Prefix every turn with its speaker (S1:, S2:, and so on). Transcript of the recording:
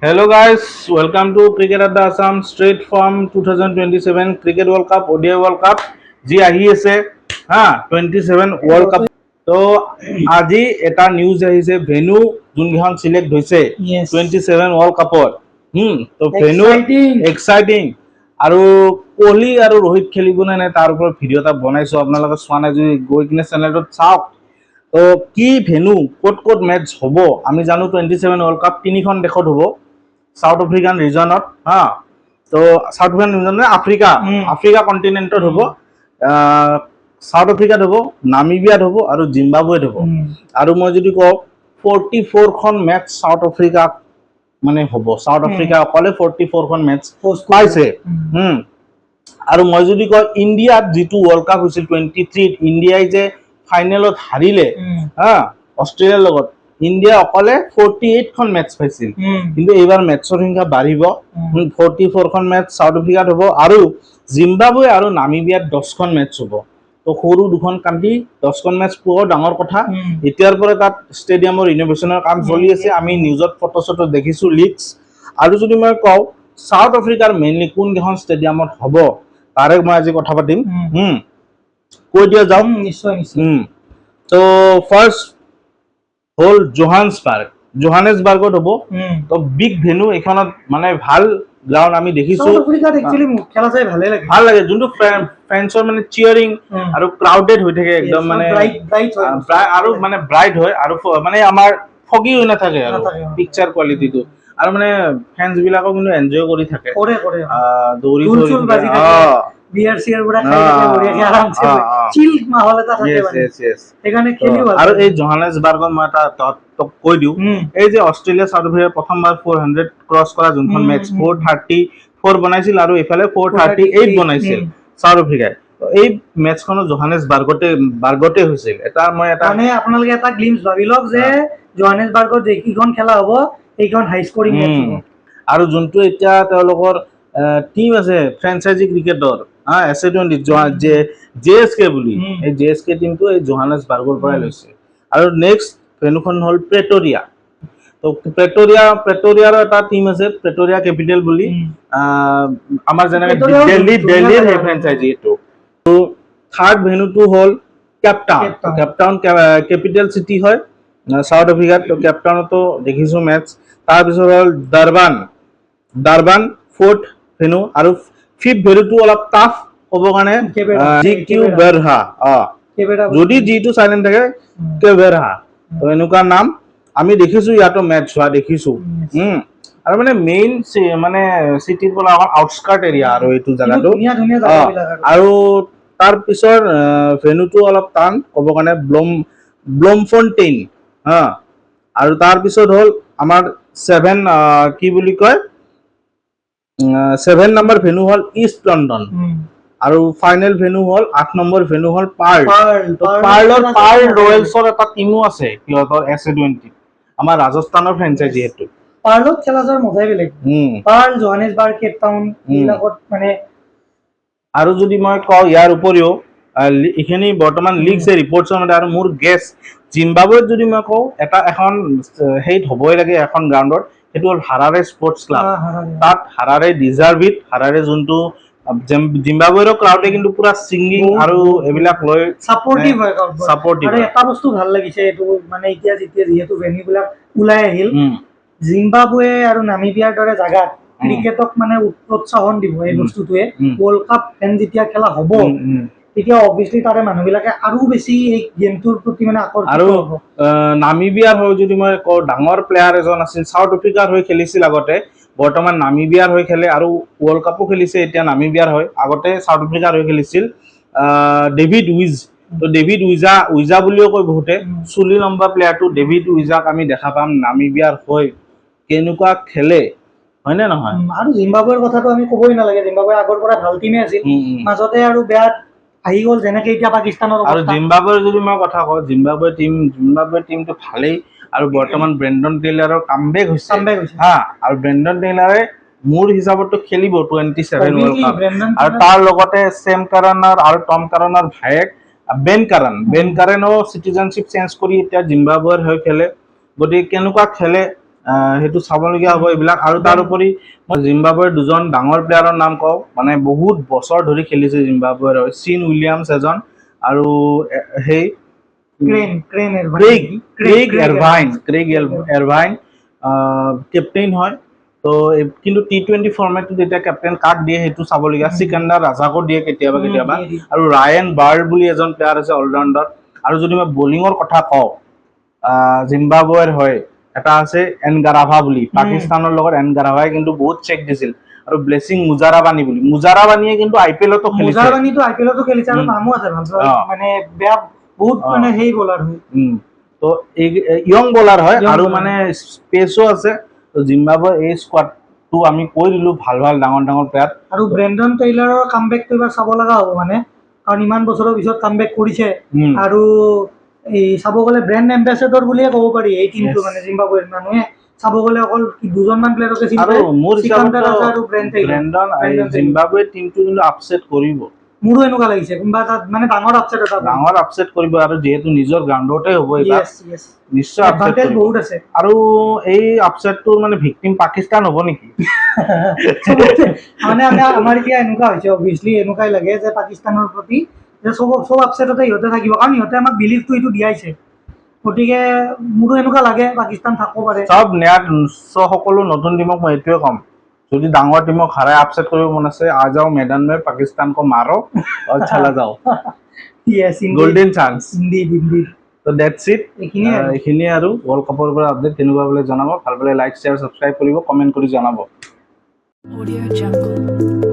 S1: Hello guys, welcome to Cricket at the Assam straight from 2027 Cricket World Cup, ODI World Cup. जी আহি আছে হা 27 World Cup তো আজি এটা নিউজ আহিছে ভেনু যোনখন সিলেক্ট হৈছে 27 World Cupৰ তো ভেনু এক্সাইটিং আৰু কোহলি আৰু ৰোহিত খেলিব নাই তাৰ ওপৰত ভিডিও এটা বনাইছো আপোনালোকে চোৱা নাই যদি গৈ কিনে চেনেলটোত চাওক তো কি ভেনু ক'ত ক'ত মেচ হ'ব আমি জানো 27 World Cup তিনিখন দেশত হ'ব সাউথ আফ্রিকান রিজনত হ্যাঁ তো সাউথ আফ্রিকান রিজন আফ্রিকা কন্টিনেন্টত হ'ব সাউথ আফ্রিকাত হ'ব নামিবিয়াত হ'ব আৰু জিম্বাবুৱেত হ'ব আৰু মই যদি কওঁ 44 খন মেচ সাউথ আফ্রিকা মানে হ'ব সাউথ আফ্রিকা অকলে 44 খন মেচ পাইছে আৰু মই যদি কওঁ ইণ্ডিয়াত যিটো ৱৰ্ল্ড কাপ হৈছিল 23 ইণ্ডিয়াই যে ফাইনেলত হাৰিলে হা অষ্ট্ৰেলিয়াৰ লগত ইণ্ডিয়া অকলে 48 খন মেচ পাইছিল কিন্তু এইবাৰ মেচৰ সংখ্যা বাঢ়িব 44 খন মেচ সাউথ আফ্ৰিকাত হ'ব আৰু জিম্বাবুৱে আৰু নামিবিয়াত 10 খন মেচ হ'ব তো সৰু দুখন কাণ্ট্ৰি 10 খন মেচ পোৱা ডাঙৰ কথা এতিয়াৰ পৰা তাত ষ্টেডিয়ামৰ ৰিনোভেশ্যনৰ কাম চলি আছে আমি নিউজত ফটো দেখিছো লিক্স আৰু যদি মই কওঁ সাউথ আফ্ৰিকাৰ মেইনলি কোন কেইখন ষ্টেডিয়ামত হ'ব তাৰে মই আজি কথা পাতিম কৈ দিয়া যাওঁ
S2: নিশ্চয়
S1: তো ফাৰ্ষ্ট হল জোহানেসবাৰ্গত হ'ব তো বিগ ভেনু এখনত মানে ভাল গ্ৰাউণ্ড আমি দেখিছো ভাল লাগে যোনটো ফ্ৰেন্সৰ মানে চিয়াৰিং আৰু ক্ৰাউডেড হৈ থাকে একদম মানে আৰু মানে ব্ৰাইট হয় আৰু মানে আমাৰ ফগি হৈ নাথাকে আৰু পিকচাৰ কোৱালিটিটো আৰু মানে ফেন্স বিলাকক কিন্তু এনজয় কৰি থাকে দৌৰি আৰু এই জোহানেসবাৰ্গত মই এটা কৈ দিওঁ এই যে অষ্ট্ৰেলিয়া সাউথ আফ্ৰিকাৰ প্ৰথমবাৰ 400 ক্ৰছ কৰা যোনখন মেচ 434 বনাইছিল আৰু এইফালে 438 বনাইছিল সাউথ আফ্ৰিকাই এই মেচখনো জোহানেসবাৰ্গতে হৈছিল এটা মই এটা
S2: মানে আপোনালোকে এটা গ্লিম্পছ ভাবি লওক যে জোহানেসবাৰ্গত যিখন খেলা হ'ব এইখন হাই স্কোৰিং মেচ হ'ব
S1: আৰু যোনটো এতিয়া তেওঁলোকৰ টিম আছে ফ্ৰেঞ্চাইজি ক্ৰিকেটৰ S20 JSK বুলি এই JSK টিমটো এই জোহানেসবাৰ্গৰ পৰাই লৈছে আৰু নেক্সট ভেনুখন হ'ল প্ৰেটৰিয়া তো প্ৰেটৰিয়াৰ এটা টিম আছে প্ৰেটৰিয়া কেপিটেল বুলি আমাৰ যেনেকৈ দিল্লীৰ সেই ফ্ৰেঞ্চাইজি এইটো তো থাৰ্ড ভেনুটো হ'ল কেপটাউন কেপিটেল চিটি হয় সাউথ আফ্ৰিকাত তো কেপটাউনতো দেখিছো মেচ তাৰপিছত হ'ল ডাৰবান ফ'ৰ্থ ভেনু আৰু ফিফ্থ ভেনুটো অলপ টাফ হ'ব কাৰণে কেভেৰহা যদি জিটো চাইলেণ্ট থাকে কেভেৰহা তো এনেকুৱা নাম আমি দেখিছো ইয়াতো মেচ হোৱা দেখিছো আৰু মানে মেইন মানে চিটিৰ পৰা অকণ আউটস্কাৰ্ট এৰিয়া আৰু এইটো জেগাটো আৰু তাৰ পিছৰ ভেনুটো অলপ টান ক'ব কাৰণে ব্লমফন্টেইন আৰু তাৰ পিছত হ'ল আমাৰ 7 কি বুলি কয় 7 নম্বৰ ভেনু হ'ল ইষ্ট লণ্ডন আৰু ফাইনেল ভেনু হ'ল 8 নম্বৰ ভেনু হ'ল পাৰ্ল ৰয়েলছৰ এটা টিমো আছে সিহঁতৰ S20 আমাৰ ৰাজস্থানৰ ফ্ৰেঞ্চাইজি সেইটো
S2: পাৰ্লত খেলা যোৱাৰ মজাই বেলেগ পাৰ্ল জোহানেসবাৰ্গ কেপটাউন এইবিলাকত মানে
S1: আৰু যদি মই কওঁ ইয়াৰ উপৰিও এইখিনি বৰ্তমান লিগছ ৰিপৰ্টছৰ মতে আৰু মোৰ গেছ জিম্বাবুৱেত যদি মই কওঁ এখন হেৰিত হ'বই লাগে এখন গ্ৰাউণ্ডত সেইটো হ'ল হাৰাৰে স্পৰ্টছ ক্লাব তাত হাৰাৰে ডিজাৰ্ভ হাৰাৰে যোনটো জিম্বাবুৱেৰ ক্ৰাউডে কিন্তু পুৰা ছিংগিং আৰু এইবিলাক লৈ
S2: সাপোৰ্টিভ হয় আৰু এটা বস্তু ভাল লাগিছে এইটো মানে এতিয়া যেতিয়া যিহেতু ভেনিবিলাক ওলাই আহিল জিম্বাবুৱে আৰু নামিবিয়াৰ দৰে জাগাত ক্ৰিকেটক মানে উৎসাহন দিব এই বস্তুটোৱে ৱৰ্ল্ড কাপ ফেন যেতিয়া খেলা হ'ব তেতিয়া অবভিয়াছলি তাৰে মানুহবিলাকে আৰু বেছি এই গেমটোৰ প্ৰতি মানে আকৰ্ষিত
S1: আৰু নামিবিয়াৰ হৈ যদি মই কওঁ ডাঙৰ প্লেয়াৰ এজন আছিল সাউথ আফ্ৰিকাৰ হৈ খেলিছিল আগতে বৰ্তমান নামিবিয়াৰ হৈ খেলে আৰু ৱৰ্ল্ড কাপো খেলিছে এতিয়া নামিবিয়াৰ হৈ আগতে সাউথ আফ্ৰিকাৰ হৈ খেলিছিল ডেভিড উইজা বুলিও কয় বহুতে চুলি লম্বা প্লেয়াৰটো ডেভিড উইজাক আমি দেখা পাম নামিবিয়াৰ হৈ কেনেকুৱা খেলে হয়নে নহয়
S2: আৰু জিম্বাবুৱেৰ কথাটো আমি ক'বই নালাগে জিম্বাবুৱে আগৰ পৰা ভাল টিমে আছিল মাজতে আৰু বেয়া আহি গ'ল যেনেকে এতিয়া পাকিস্তানৰ
S1: আৰু জিম্বাবুৱেৰ যদি মই কথা কওঁ জিম্বাবুৱে টিমটো ভালেই আৰু বৰ্তমান ব্ৰেণ্ডন টেইলাৰৰ কামবেক হৈছে আৰু ব্ৰেণ্ডন টেইলাৰে মোৰ হিচাপততো খেলিব 27 ৱৰ্ল্ড কাপ আৰু তাৰ লগতে চেম কাৰানৰ আৰু টম কাৰানৰ ভায়েক বেন কাৰেনো চিটিজেনশ্বিপ চেঞ্জ কৰি এতিয়া জিম্বাবুৱেৰ হৈ খেলে গতিকে কেনেকুৱা খেলে সেইটো চাবলগীয়া হ'ব এইবিলাক। আৰু তাৰোপৰি মই জিম্বাবুৱেৰ দুজন ডাঙৰ প্লেয়াৰৰ নাম কওঁ, মানে বহুত বছৰ ধৰি খেলিছে জিম্বাবুৱেৰ, চিন উইলিয়ামছ এজন আৰু সেই ক্ৰেইগ এৰভাইন কেপ্টেইন হয়। তো কিন্তু T20 ফৰ্মেটটোত এতিয়া কেপ্টেইন কাক দিয়ে সেইটো চাবলগীয়া। চিকান্দাৰ ৰাজাকো দিয়ে কেতিয়াবা কেতিয়াবা। আৰু ৰায়ান বাৰ্ড বুলি এজন প্লেয়াৰ আছে অলৰাউণ্ডাৰ। আৰু যদি মই বলিঙৰ কথা কওঁ, জিম্বাবুৱেৰ হয় এটা আছে এনগাৰাভা বুলি, পাকিস্তানৰ লগত এনগাৰাভাই কিন্তু বহুত চেক দিছিল। আৰু ব্লেছিং মুজাৰাবানী বুলি, মুজাৰাবানীয়ে কিন্তু IPL-তো খেলিছে।
S2: মুজাৰাবানীটো IPL-তো খেলিছে আৰু নামো আছে ভাল, মানে বেয়া বহুত মানে হেই বলাৰ হয়।
S1: তো এই ইয়ং বলাৰ হয় আৰু মানে স্পেচো আছে। তো জিম্বাবুৱেৰ এই স্কোৱাডটো আমি কৈ দিলোঁ ভাল ভাল ডাঙৰ ডাঙৰ প্লেয়াৰ।
S2: আৰু ব্ৰেণ্ডন টেইলাৰৰ কামবেকটো এবাৰ চাব লগা হ'ব মানে, কাৰণ ইমান বছৰৰ পিছত কামবেক কৰিছে। আৰু এই চাব গ'লে ব্ৰেণ্ড এম্বেচেডৰ বুলিয়ে ক'ব পাৰি এই টিমটো, মানে জিম্বাবুৱেৰ মানুহে চাব গ'লে অকল দুজনমান প্লেয়াৰকে চিনি
S1: আৰু
S2: পায়,
S1: মোৰ
S2: চিকান্দাৰ ৰাজা
S1: হিচাপত
S2: আৰু
S1: ব্ৰেণ্ডন জিম্বাবুৱে টিমটো কিন্তু আপছেট কৰিব।
S2: মোৰো এনেকুৱা লাগিছে কোনোবা এটা মানে ডাঙৰ আপছেট এটা
S1: ডাঙৰ আপছেট কৰিব, আৰু যিহেতু নিজৰ গ্ৰাউণ্ডতে হ'ব এইবাৰ, নিশ্চয় আপছেট
S2: এডভান্টেজ
S1: কৰিব।
S2: বহুত আছে।
S1: আৰু এই আপছেটটোৰ মানে ভিক্টিম পাকিস্তান হ'ব নেকি?
S2: মানে আমাৰ এতিয়া এনেকুৱা হৈছে, অবভিয়াছলি এনেকুৱাই লাগে যে পাকিস্তানৰ প্ৰতি যে চব আপছেটতে ইহঁতে থাকিব, কাৰণ ইহঁতে আমাক বিলিভটো এইটো দিয়াইছে। গতিকে মোৰো এনেকুৱা লাগে পাকিস্তান থাকিব পাৰে।
S1: চব সকলো নতুন টিমক মই এইটোৱে ক'ম, যদি ডাঙৰ টিমক হাৰাই আপছেট কৰিব মন আছে, আ যাও मैदान में पाकिस्तान को मारो और चला जाओ। Golden chance. তো দ্যাটছ ইট। এইখিনিয়ে আৰু ৱৰ্ল্ড কাপৰ পৰা আপডেট কেনেকুৱা বোলে জনাব, ভাল পালে লাইক শ্বেয়াৰ ছাবস্ক্ৰাইব কৰিব, কমেণ্ট কৰি জনাব।
S3: Audio Jungle.